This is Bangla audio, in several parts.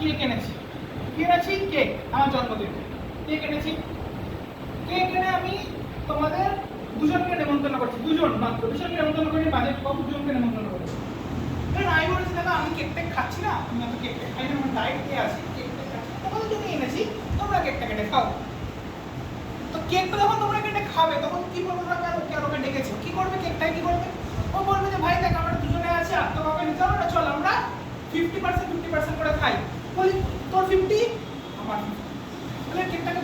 কেক এনেছি, কেক আমার জন্মদিনে কেক এনেছি। কেক এনে আমি তোমাদের দুজনকে নেমন্তন্ন করছি, দুজন মাত্র, দুজনকে নেমন্তন্ন করি, বাজেট কম, দুজনকে নেমন্তন্ন করছি। আমি বলেছি দাদা আমি কেক টেক খাচ্ছি না, আমি এত কেক টেক খাই না, আমার ডায়েট খেয়ে আছি, কেক টেক খাচ্ছি না, তোমাদের জন্য এনেছি, তোমরা কেকটা কেটে খাও। তো কেকটা যখন তোমরা কেটে খাবে তখন কি বলবো, তোমরা কেন ডেকেছো, কি করবে, কেকটাই কি করবে? ও বলবে যে ভাই দেখ আমরা দুজনে আছি, আর তো কাউকে নিতে হবে না, চল আমরা 50% করে খাই। বলি তোর 50 আমার 50, তাহলে কেকটাকে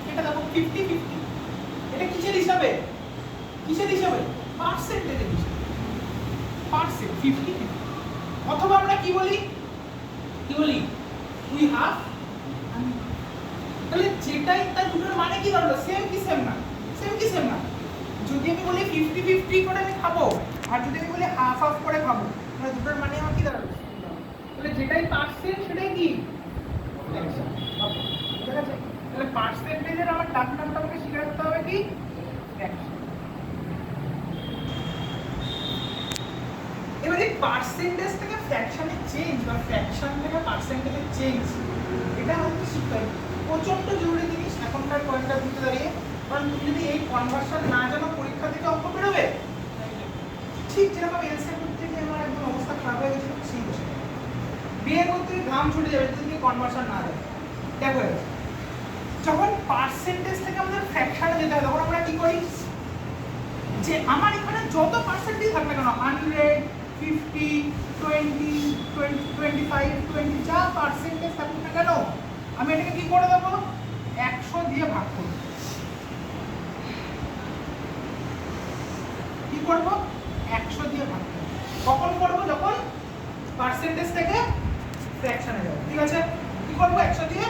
কেটে দেবো 50-50। এটা কিসের হিসাবে, পার্সেন্টেজের হিসাবে, পার্সেন্ট 50-50। অথবা আমরা কি বলি উই হ্যাভ, তাহলে যেটাই তার দুটোর মানে কি দাঁড়ালো, সেম কি সেম না? যদি আমি বলি 50-50 করে আমি খাবো, আর যদি আমি বলি হাফ করে খাবো, তাহলে দুটোর মানে আমার কি দাঁড়ালো? তাহলে যেটাই পার্সেন্ট সেটাই কি ফ্র্যাকশন। ঠিক আছে, তাহলে পার্সেন্টেজের আমার নামটা আমাকে শিখে রাখতে হবে কি, ফ্র্যাকশন। এবারে পার্সেন্টেজ থেকে ফ্র্যাকশনে চেঞ্জ বা ফ্র্যাকশন থেকে পার্সেন্টেজে চেঞ্জ, এটা হচ্ছে শিখতে হবে, প্রচন্ড জরুরি জিনিস এখনকার পয়েন্টটা দিতে দাঁড়িয়ে। কারণ তুমি যদি এই কনভার্সন না জানো, পরীক্ষা থেকে অঙ্ক বেরোবে ঠিক যেরকম এলসিএম করতে গিয়ে আমার একদম অবস্থা খারাপ হয়ে গেছিল, সেই বসে বিয়ে করতে ঘাম ছুটে যাবে যদি কনভার্সন না দেয়। দেখো যখন পার্সেন্টেজ থেকে আমাদের ফ্র্যাকশনে যেতে হয় তখন আমরা কি করি, যে আমার এখানে যত পার্সেন্টেজ থাকবে কেন, 100, 50, 20, 25, 20 যা পার্সেন্টেজ থাকুক না কেন, আমি এটাকে কি করে দেবো, 100 দিয়ে ভাগ করব। কি করব, 100 দিয়ে ভাগ করব। কখন করব, যখন পার্সেন্টেজ থেকে ফ্র্যাকশনে যাব। ঠিক আছে, কি করব, 100 দিয়ে